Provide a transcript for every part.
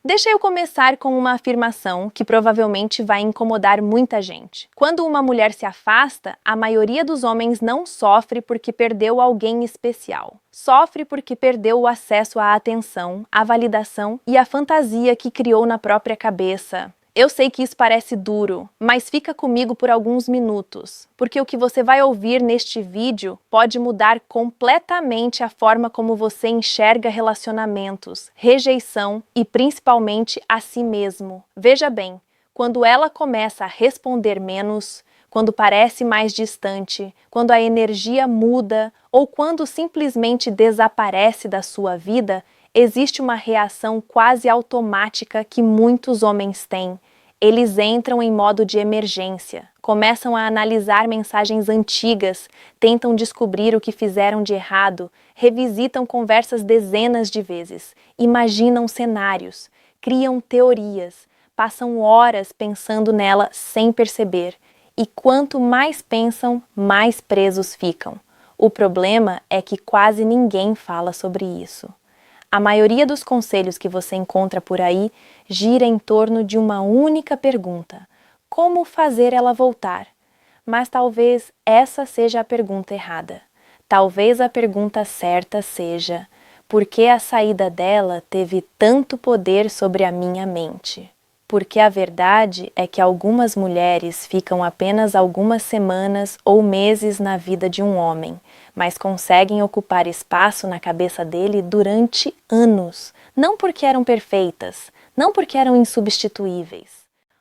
Deixa eu começar com uma afirmação que provavelmente vai incomodar muita gente. Quando uma mulher se afasta, a maioria dos homens não sofre porque perdeu alguém especial. Sofre porque perdeu o acesso à atenção, à validação e à fantasia que criou na própria cabeça. Eu sei que isso parece duro, mas fica comigo por alguns minutos, porque o que você vai ouvir neste vídeo pode mudar completamente a forma como você enxerga relacionamentos, rejeição e principalmente a si mesmo. Veja bem, quando ela começa a responder menos, quando parece mais distante, quando a energia muda ou quando simplesmente desaparece da sua vida, existe uma reação quase automática que muitos homens têm. Eles entram em modo de emergência, começam a analisar mensagens antigas, tentam descobrir o que fizeram de errado, revisitam conversas dezenas de vezes, imaginam cenários, criam teorias, passam horas pensando nela sem perceber. E quanto mais pensam, mais presos ficam. O problema é que quase ninguém fala sobre isso. A maioria dos conselhos que você encontra por aí gira em torno de uma única pergunta: como fazer ela voltar? Mas talvez essa seja a pergunta errada. Talvez a pergunta certa seja: por que a saída dela teve tanto poder sobre a minha mente? Porque a verdade é que algumas mulheres ficam apenas algumas semanas ou meses na vida de um homem, mas conseguem ocupar espaço na cabeça dele durante anos. Não porque eram perfeitas, não porque eram insubstituíveis,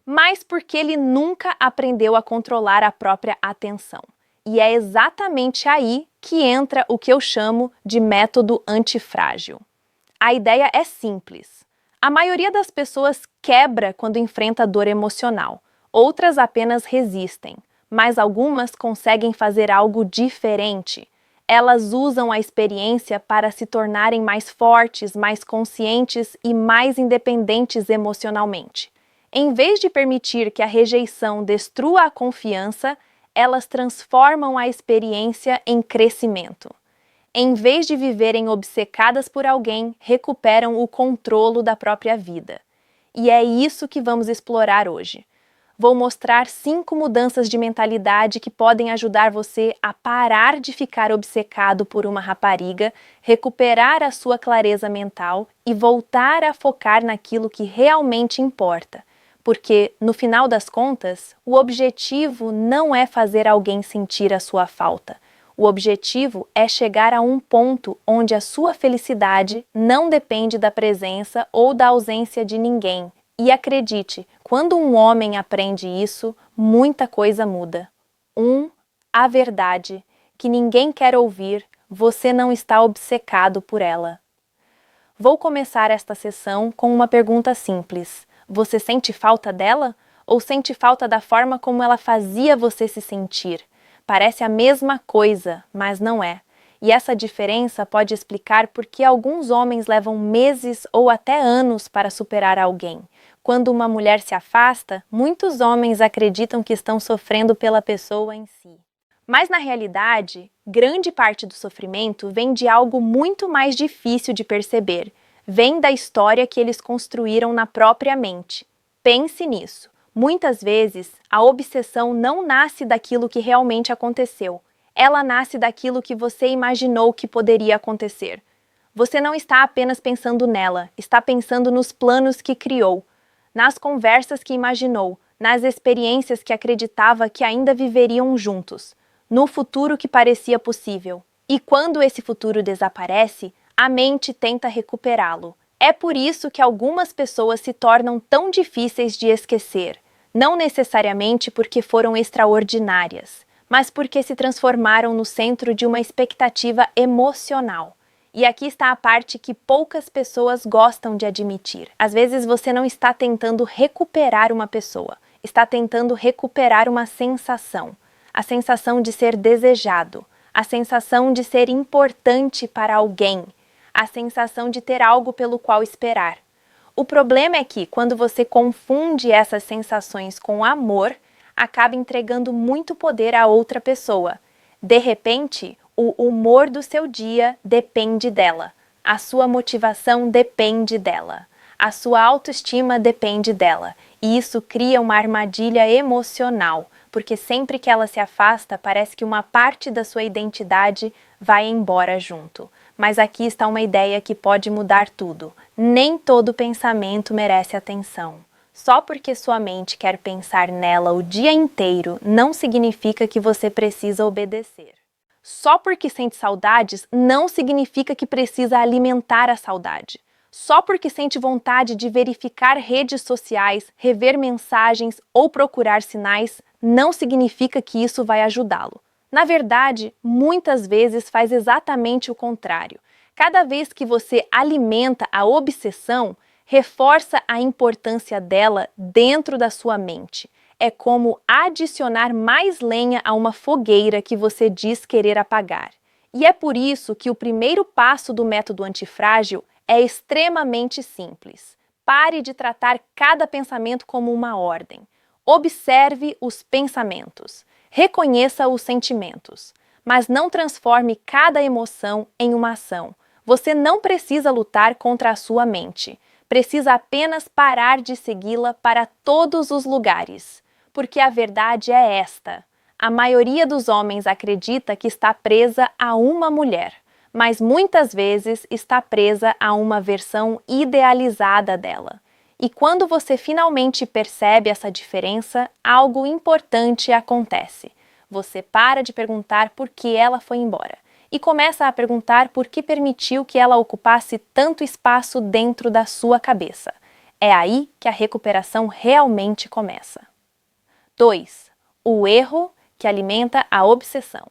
mas porque ele nunca aprendeu a controlar a própria atenção. E é exatamente aí que entra o que eu chamo de método antifrágil. A ideia é simples. A maioria das pessoas quebra quando enfrenta dor emocional, outras apenas resistem, mas algumas conseguem fazer algo diferente. Elas usam a experiência para se tornarem mais fortes, mais conscientes e mais independentes emocionalmente. Em vez de permitir que a rejeição destrua a confiança, elas transformam a experiência em crescimento. Em vez de viverem obcecadas por alguém, recuperam o controle da própria vida. E é isso que vamos explorar hoje. Vou mostrar 5 mudanças de mentalidade que podem ajudar você a parar de ficar obcecado por uma rapariga, recuperar a sua clareza mental e voltar a focar naquilo que realmente importa. Porque, no final das contas, o objetivo não é fazer alguém sentir a sua falta. O objetivo é chegar a um ponto onde a sua felicidade não depende da presença ou da ausência de ninguém. E acredite, quando um homem aprende isso, muita coisa muda. A verdade, que ninguém quer ouvir, você não está obcecado por ela. Vou começar esta sessão com uma pergunta simples. Você sente falta dela? Ou sente falta da forma como ela fazia você se sentir? Parece a mesma coisa, mas não é. E essa diferença pode explicar por que alguns homens levam meses ou até anos para superar alguém. Quando uma mulher se afasta, muitos homens acreditam que estão sofrendo pela pessoa em si. Mas na realidade, grande parte do sofrimento vem de algo muito mais difícil de perceber. Vem da história que eles construíram na própria mente. Pense nisso. Muitas vezes, a obsessão não nasce daquilo que realmente aconteceu. Ela nasce daquilo que você imaginou que poderia acontecer. Você não está apenas pensando nela, está pensando nos planos que criou, nas conversas que imaginou, nas experiências que acreditava que ainda viveriam juntos, no futuro que parecia possível. E quando esse futuro desaparece, a mente tenta recuperá-lo. É por isso que algumas pessoas se tornam tão difíceis de esquecer, não necessariamente porque foram extraordinárias, mas porque se transformaram no centro de uma expectativa emocional. E aqui está a parte que poucas pessoas gostam de admitir. Às vezes você não está tentando recuperar uma pessoa, está tentando recuperar uma sensação. A sensação de ser desejado, a sensação de ser importante para alguém, a sensação de ter algo pelo qual esperar. O problema é que, quando você confunde essas sensações com amor, acaba entregando muito poder a outra pessoa. De repente, o humor do seu dia depende dela. A sua motivação depende dela. A sua autoestima depende dela, e isso cria uma armadilha emocional, porque sempre que ela se afasta, parece que uma parte da sua identidade vai embora junto. Mas aqui está uma ideia que pode mudar tudo. Nem todo pensamento merece atenção. Só porque sua mente quer pensar nela o dia inteiro, não significa que você precisa obedecer. Só porque sente saudades, não significa que precisa alimentar a saudade. Só porque sente vontade de verificar redes sociais, rever mensagens ou procurar sinais, não significa que isso vai ajudá-lo. Na verdade, muitas vezes faz exatamente o contrário. Cada vez que você alimenta a obsessão, reforça a importância dela dentro da sua mente. É como adicionar mais lenha a uma fogueira que você diz querer apagar. E é por isso que o primeiro passo do método antifrágil é extremamente simples. Pare de tratar cada pensamento como uma ordem. Observe os pensamentos. Reconheça os sentimentos. Mas não transforme cada emoção em uma ação. Você não precisa lutar contra a sua mente. Precisa apenas parar de segui-la para todos os lugares. Porque a verdade é esta: a maioria dos homens acredita que está presa a uma mulher, mas muitas vezes está presa a uma versão idealizada dela. E quando você finalmente percebe essa diferença, algo importante acontece. Você para de perguntar por que ela foi embora e começa a perguntar por que permitiu que ela ocupasse tanto espaço dentro da sua cabeça. É aí que a recuperação realmente começa. 2. O erro que alimenta a obsessão.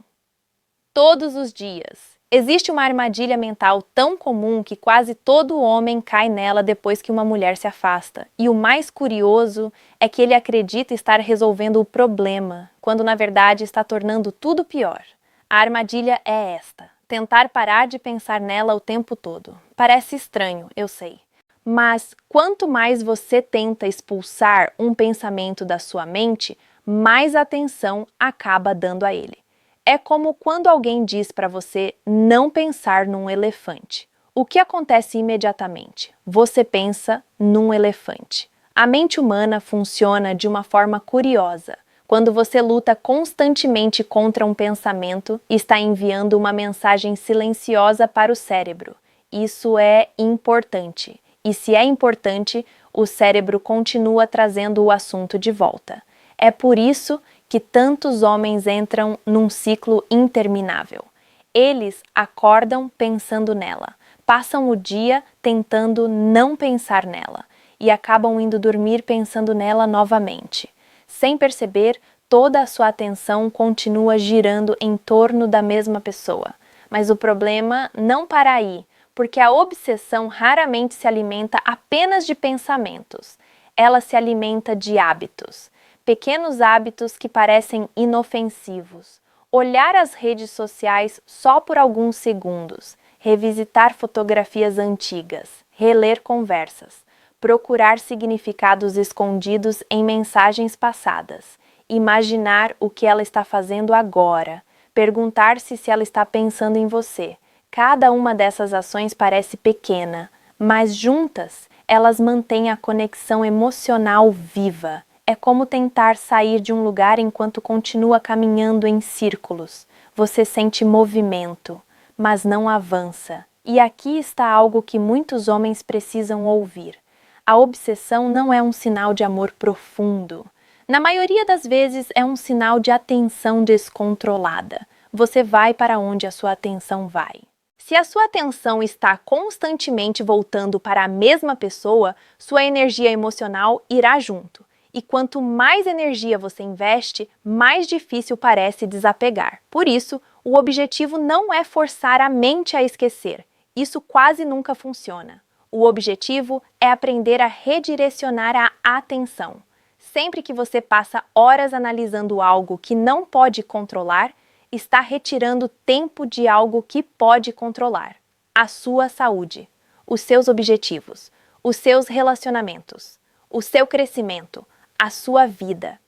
Todos os dias. Existe uma armadilha mental tão comum que quase todo homem cai nela depois que uma mulher se afasta. E o mais curioso é que ele acredita estar resolvendo o problema, quando na verdade está tornando tudo pior. A armadilha é esta: tentar parar de pensar nela o tempo todo. Parece estranho, eu sei. Mas quanto mais você tenta expulsar um pensamento da sua mente, mais atenção acaba dando a ele. É como quando alguém diz para você não pensar num elefante. O que acontece imediatamente? Você pensa num elefante. A mente humana funciona de uma forma curiosa. Quando você luta constantemente contra um pensamento, está enviando uma mensagem silenciosa para o cérebro. Isso é importante. E se é importante, o cérebro continua trazendo o assunto de volta. É por isso que tantos homens entram num ciclo interminável. Eles acordam pensando nela, passam o dia tentando não pensar nela e acabam indo dormir pensando nela novamente. Sem perceber, toda a sua atenção continua girando em torno da mesma pessoa. Mas o problema não para aí, porque a obsessão raramente se alimenta apenas de pensamentos. Ela se alimenta de hábitos. Pequenos hábitos que parecem inofensivos. Olhar as redes sociais só por alguns segundos. Revisitar fotografias antigas. Reler conversas. Procurar significados escondidos em mensagens passadas. Imaginar o que ela está fazendo agora. Perguntar-se se ela está pensando em você. Cada uma dessas ações parece pequena, mas juntas elas mantêm a conexão emocional viva. É como tentar sair de um lugar enquanto continua caminhando em círculos. Você sente movimento, mas não avança. E aqui está algo que muitos homens precisam ouvir. A obsessão não é um sinal de amor profundo. Na maioria das vezes é um sinal de atenção descontrolada. Você vai para onde a sua atenção vai. Se a sua atenção está constantemente voltando para a mesma pessoa, sua energia emocional irá junto. E quanto mais energia você investe, mais difícil parece desapegar. Por isso, o objetivo não é forçar a mente a esquecer. Isso quase nunca funciona. O objetivo é aprender a redirecionar a atenção. Sempre que você passa horas analisando algo que não pode controlar, está retirando tempo de algo que pode controlar: a sua saúde, os seus objetivos, os seus relacionamentos, o seu crescimento, a sua vida.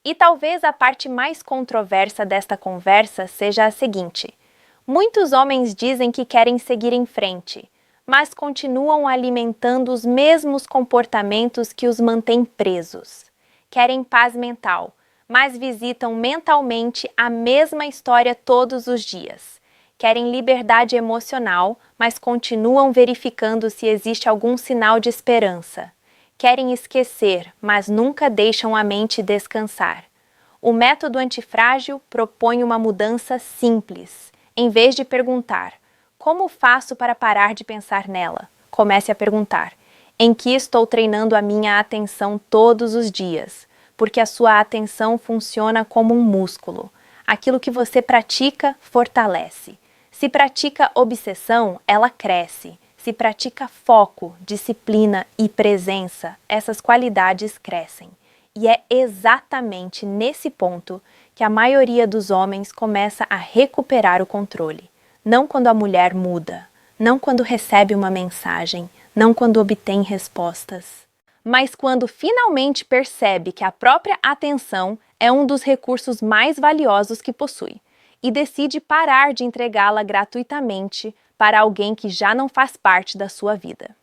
E talvez a parte mais controversa desta conversa seja a seguinte: muitos homens dizem que querem seguir em frente, mas continuam alimentando os mesmos comportamentos que os mantêm presos. Querem paz mental, mas visitam mentalmente a mesma história todos os dias. Querem liberdade emocional, mas continuam verificando se existe algum sinal de esperança. Querem esquecer, mas nunca deixam a mente descansar. O método antifrágil propõe uma mudança simples. Em vez de perguntar, como faço para parar de pensar nela? Comece a perguntar, em que estou treinando a minha atenção todos os dias? Porque a sua atenção funciona como um músculo. Aquilo que você pratica, fortalece. Se pratica obsessão, ela cresce. Se pratica foco, disciplina e presença, essas qualidades crescem. E é exatamente nesse ponto que a maioria dos homens começa a recuperar o controle. Não quando a mulher muda, não quando recebe uma mensagem, não quando obtém respostas, mas quando finalmente percebe que a própria atenção é um dos recursos mais valiosos que possui e decide parar de entregá-la gratuitamente para alguém que já não faz parte da sua vida.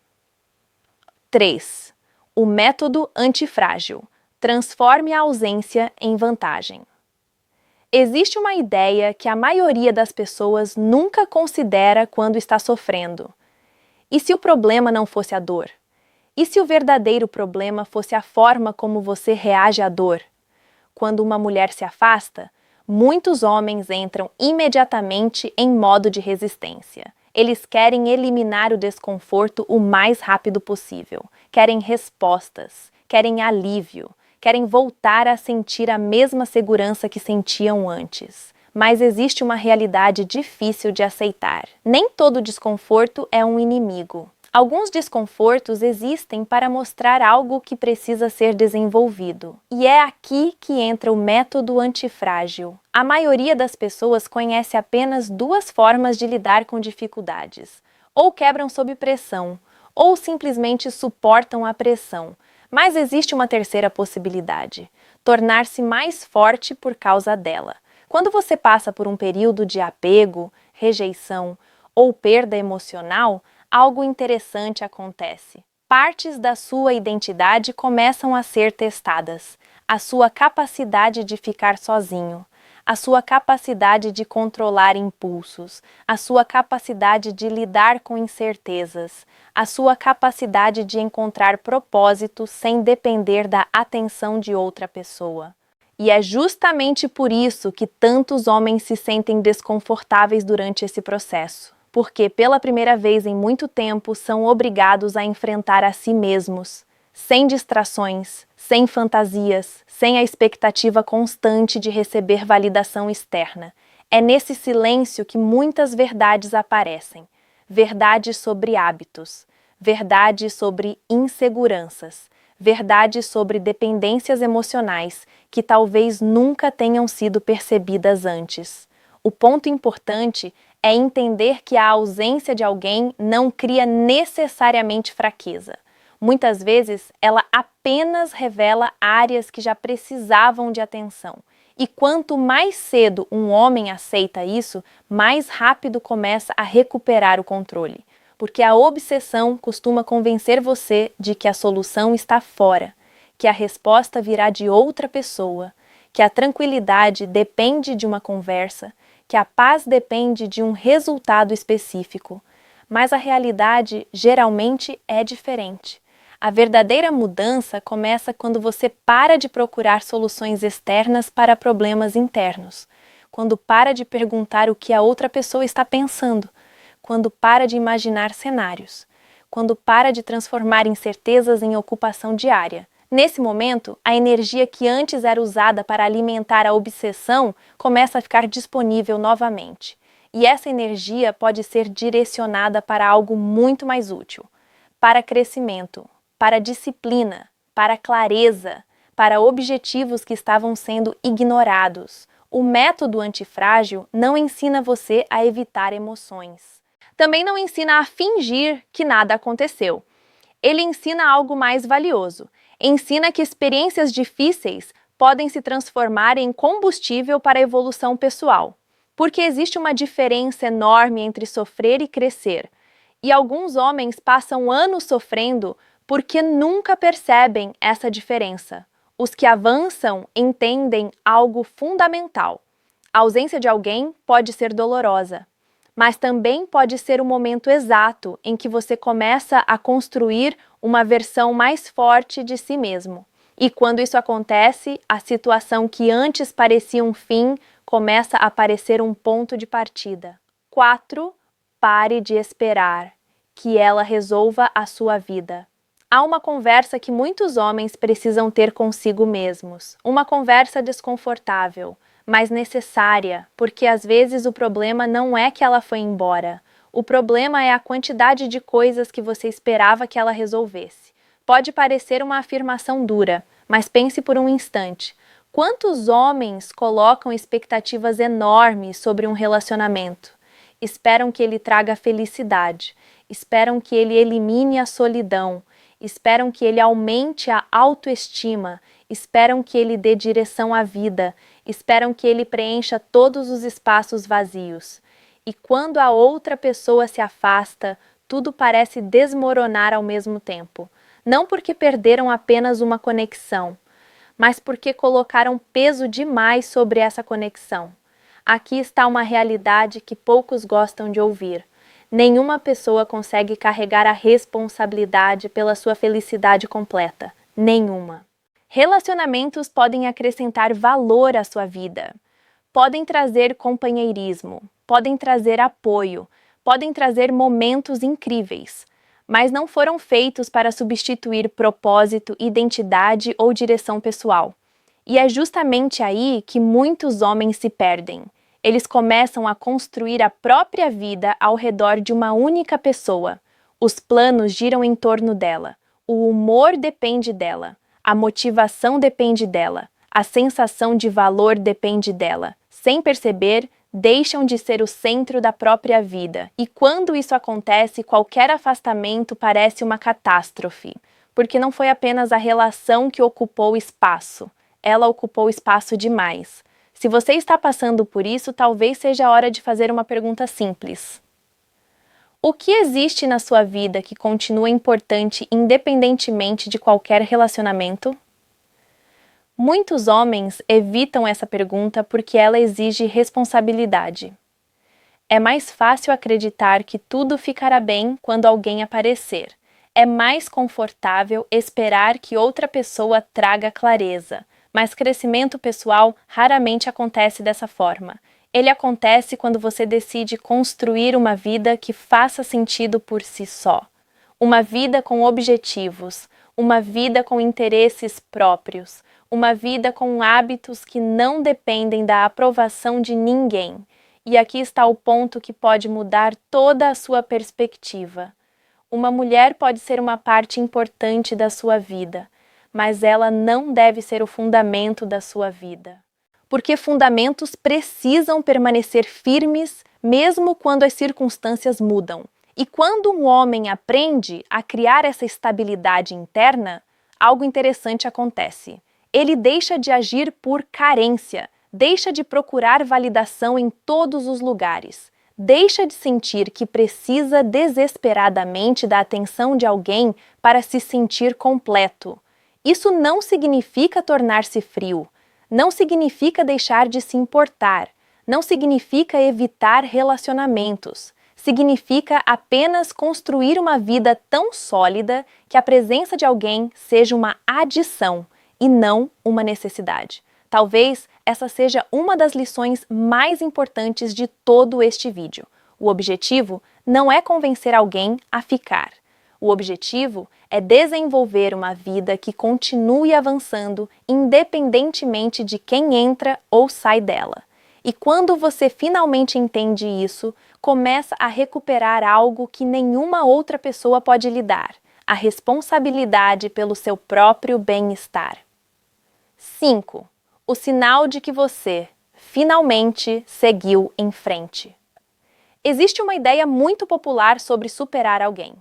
3. O método antifrágil. Transforme a ausência em vantagem. Existe uma ideia que a maioria das pessoas nunca considera quando está sofrendo. E se o problema não fosse a dor? E se o verdadeiro problema fosse a forma como você reage à dor? Quando uma mulher se afasta, muitos homens entram imediatamente em modo de resistência. Eles querem eliminar o desconforto o mais rápido possível. Querem respostas, querem alívio, querem voltar a sentir a mesma segurança que sentiam antes. Mas existe uma realidade difícil de aceitar. Nem todo desconforto é um inimigo. Alguns desconfortos existem para mostrar algo que precisa ser desenvolvido. E é aqui que entra o método antifrágil. A maioria das pessoas conhece apenas duas formas de lidar com dificuldades. Ou quebram sob pressão, ou simplesmente suportam a pressão. Mas existe uma terceira possibilidade: tornar-se mais forte por causa dela. Quando você passa por um período de apego, rejeição ou perda emocional, algo interessante acontece. Partes da sua identidade começam a ser testadas. A sua capacidade de ficar sozinho, a sua capacidade de controlar impulsos, a sua capacidade de lidar com incertezas, a sua capacidade de encontrar propósito sem depender da atenção de outra pessoa. E é justamente por isso que tantos homens se sentem desconfortáveis durante esse processo. Porque pela primeira vez em muito tempo são obrigados a enfrentar a si mesmos, sem distrações, sem fantasias, sem a expectativa constante de receber validação externa. É nesse silêncio que muitas verdades aparecem. Verdades sobre hábitos, verdades sobre inseguranças, verdades sobre dependências emocionais que talvez nunca tenham sido percebidas antes. O ponto importante é entender que a ausência de alguém não cria necessariamente fraqueza. Muitas vezes, ela apenas revela áreas que já precisavam de atenção. E quanto mais cedo um homem aceita isso, mais rápido começa a recuperar o controle. Porque a obsessão costuma convencer você de que a solução está fora, que a resposta virá de outra pessoa, que a tranquilidade depende de uma conversa, que a paz depende de um resultado específico, mas a realidade geralmente é diferente. A verdadeira mudança começa quando você para de procurar soluções externas para problemas internos, quando para de perguntar o que a outra pessoa está pensando, quando para de imaginar cenários, quando para de transformar incertezas em ocupação diária. Nesse momento, a energia que antes era usada para alimentar a obsessão começa a ficar disponível novamente. E essa energia pode ser direcionada para algo muito mais útil, para crescimento, para disciplina, para clareza, para objetivos que estavam sendo ignorados. O método antifrágil não ensina você a evitar emoções. Também não ensina a fingir que nada aconteceu. Ele ensina algo mais valioso. Ensina que experiências difíceis podem se transformar em combustível para a evolução pessoal. Porque existe uma diferença enorme entre sofrer e crescer. E alguns homens passam anos sofrendo porque nunca percebem essa diferença. Os que avançam entendem algo fundamental. A ausência de alguém pode ser dolorosa, mas também pode ser o momento exato em que você começa a construir uma versão mais forte de si mesmo. E quando isso acontece, a situação que antes parecia um fim começa a parecer um ponto de partida. 4. Pare de esperar que ela resolva a sua vida. Há uma conversa que muitos homens precisam ter consigo mesmos. Uma conversa desconfortável, mas necessária, porque às vezes o problema não é que ela foi embora. O problema é a quantidade de coisas que você esperava que ela resolvesse. Pode parecer uma afirmação dura, mas pense por um instante. Quantos homens colocam expectativas enormes sobre um relacionamento? Esperam que ele traga felicidade, esperam que ele elimine a solidão, esperam que ele aumente a autoestima, esperam que ele dê direção à vida, esperam que ele preencha todos os espaços vazios. E quando a outra pessoa se afasta, tudo parece desmoronar ao mesmo tempo. Não porque perderam apenas uma conexão, mas porque colocaram peso demais sobre essa conexão. Aqui está uma realidade que poucos gostam de ouvir. Nenhuma pessoa consegue carregar a responsabilidade pela sua felicidade completa. Nenhuma. Relacionamentos podem acrescentar valor à sua vida. Podem trazer companheirismo, podem trazer apoio, podem trazer momentos incríveis, mas não foram feitos para substituir propósito, identidade ou direção pessoal. E é justamente aí que muitos homens se perdem. Eles começam a construir a própria vida ao redor de uma única pessoa. Os planos giram em torno dela. O humor depende dela. A motivação depende dela. A sensação de valor depende dela. Sem perceber, deixam de ser o centro da própria vida. E quando isso acontece, qualquer afastamento parece uma catástrofe. Porque não foi apenas a relação que ocupou espaço. Ela ocupou espaço demais. Se você está passando por isso, talvez seja a hora de fazer uma pergunta simples. O que existe na sua vida que continua importante independentemente de qualquer relacionamento? Muitos homens evitam essa pergunta porque ela exige responsabilidade. É mais fácil acreditar que tudo ficará bem quando alguém aparecer. É mais confortável esperar que outra pessoa traga clareza. Mas crescimento pessoal raramente acontece dessa forma. Ele acontece quando você decide construir uma vida que faça sentido por si só. Uma vida com objetivos, uma vida com interesses próprios, uma vida com hábitos que não dependem da aprovação de ninguém. E aqui está o ponto que pode mudar toda a sua perspectiva. Uma mulher pode ser uma parte importante da sua vida, mas ela não deve ser o fundamento da sua vida. Porque fundamentos precisam permanecer firmes mesmo quando as circunstâncias mudam. E quando um homem aprende a criar essa estabilidade interna, algo interessante acontece. Ele deixa de agir por carência, deixa de procurar validação em todos os lugares, deixa de sentir que precisa desesperadamente da atenção de alguém para se sentir completo. Isso não significa tornar-se frio, não significa deixar de se importar, não significa evitar relacionamentos, significa apenas construir uma vida tão sólida que a presença de alguém seja uma adição e não uma necessidade. Talvez essa seja uma das lições mais importantes de todo este vídeo. O objetivo não é convencer alguém a ficar. O objetivo é desenvolver uma vida que continue avançando independentemente de quem entra ou sai dela. E quando você finalmente entende isso, começa a recuperar algo que nenhuma outra pessoa pode lhe dar: a responsabilidade pelo seu próprio bem-estar. 5. O sinal de que você finalmente seguiu em frente. Existe uma ideia muito popular sobre superar alguém.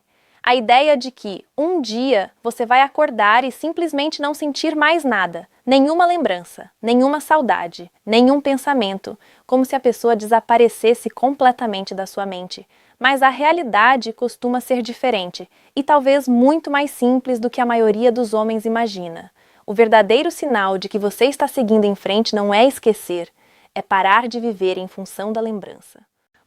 A ideia de que um dia você vai acordar e simplesmente não sentir mais nada, nenhuma lembrança, nenhuma saudade, nenhum pensamento, como se a pessoa desaparecesse completamente da sua mente. Mas a realidade costuma ser diferente e talvez muito mais simples do que a maioria dos homens imagina. O verdadeiro sinal de que você está seguindo em frente não é esquecer, é parar de viver em função da lembrança.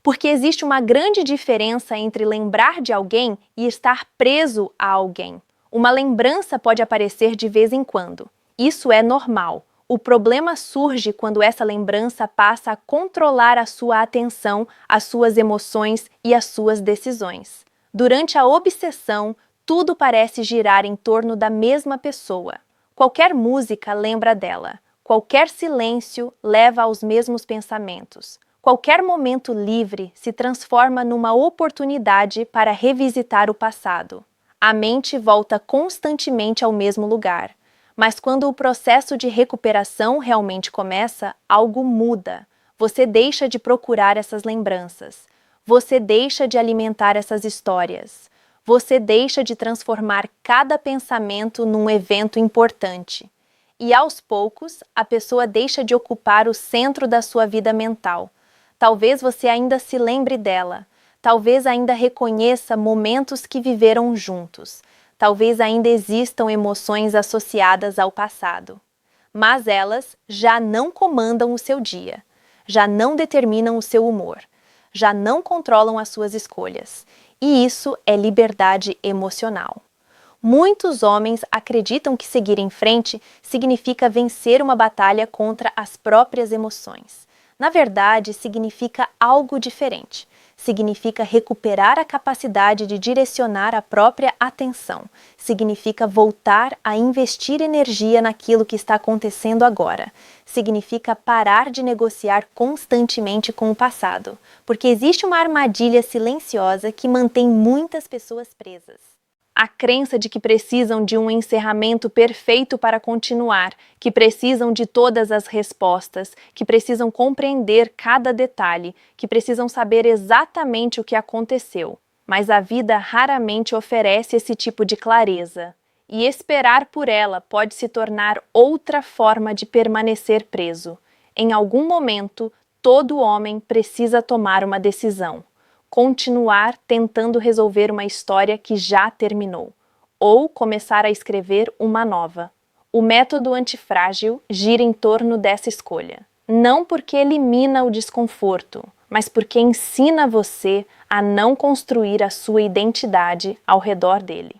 Porque existe uma grande diferença entre lembrar de alguém e estar preso a alguém. Uma lembrança pode aparecer de vez em quando. Isso é normal. O problema surge quando essa lembrança passa a controlar a sua atenção, as suas emoções e as suas decisões. Durante a obsessão, tudo parece girar em torno da mesma pessoa. Qualquer música lembra dela. Qualquer silêncio leva aos mesmos pensamentos. Qualquer momento livre se transforma numa oportunidade para revisitar o passado. A mente volta constantemente ao mesmo lugar. Mas quando o processo de recuperação realmente começa, algo muda. Você deixa de procurar essas lembranças. Você deixa de alimentar essas histórias. Você deixa de transformar cada pensamento num evento importante. E aos poucos, a pessoa deixa de ocupar o centro da sua vida mental. Talvez você ainda se lembre dela. Talvez ainda reconheça momentos que viveram juntos. Talvez ainda existam emoções associadas ao passado. Mas elas já não comandam o seu dia, já não determinam o seu humor, já não controlam as suas escolhas. E isso é liberdade emocional. Muitos homens acreditam que seguir em frente significa vencer uma batalha contra as próprias emoções. Na verdade, significa algo diferente. Significa recuperar a capacidade de direcionar a própria atenção. Significa voltar a investir energia naquilo que está acontecendo agora. Significa parar de negociar constantemente com o passado, porque existe uma armadilha silenciosa que mantém muitas pessoas presas. A crença de que precisam de um encerramento perfeito para continuar, que precisam de todas as respostas, que precisam compreender cada detalhe, que precisam saber exatamente o que aconteceu. Mas a vida raramente oferece esse tipo de clareza. E esperar por ela pode se tornar outra forma de permanecer preso. Em algum momento, todo homem precisa tomar uma decisão. Continuar tentando resolver uma história que já terminou, ou começar a escrever uma nova. O método antifrágil gira em torno dessa escolha. Não porque elimina o desconforto, mas porque ensina você a não construir a sua identidade ao redor dele.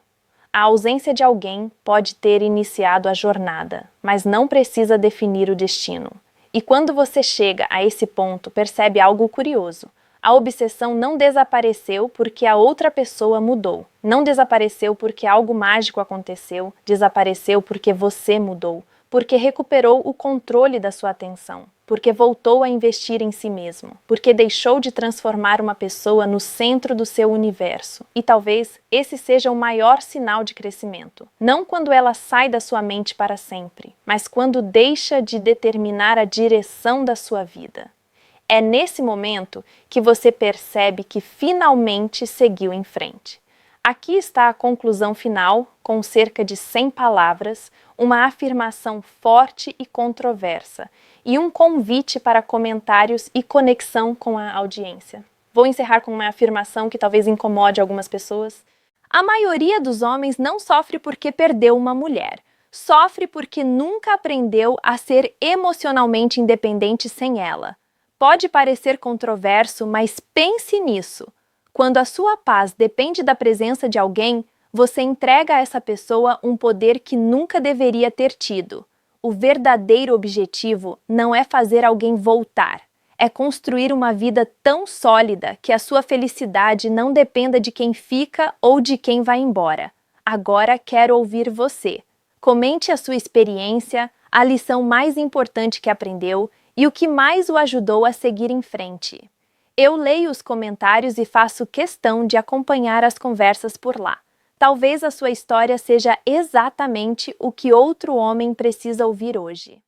A ausência de alguém pode ter iniciado a jornada, mas não precisa definir o destino. E quando você chega a esse ponto, percebe algo curioso. A obsessão não desapareceu porque a outra pessoa mudou. Não desapareceu porque algo mágico aconteceu. Desapareceu porque você mudou. Porque recuperou o controle da sua atenção. Porque voltou a investir em si mesmo. Porque deixou de transformar uma pessoa no centro do seu universo. E talvez esse seja o maior sinal de crescimento. Não quando ela sai da sua mente para sempre, mas quando deixa de determinar a direção da sua vida. É nesse momento que você percebe que finalmente seguiu em frente. Aqui está a conclusão final, com cerca de 100 palavras, uma afirmação forte e controversa, e um convite para comentários e conexão com a audiência. Vou encerrar com uma afirmação que talvez incomode algumas pessoas. A maioria dos homens não sofre porque perdeu uma mulher. Sofre porque nunca aprendeu a ser emocionalmente independente sem ela. Pode parecer controverso, mas pense nisso. Quando a sua paz depende da presença de alguém, você entrega a essa pessoa um poder que nunca deveria ter tido. O verdadeiro objetivo não é fazer alguém voltar. É construir uma vida tão sólida que a sua felicidade não dependa de quem fica ou de quem vai embora. Agora quero ouvir você. Comente a sua experiência, a lição mais importante que aprendeu e o que mais o ajudou a seguir em frente. Eu leio os comentários e faço questão de acompanhar as conversas por lá. Talvez a sua história seja exatamente o que outro homem precisa ouvir hoje.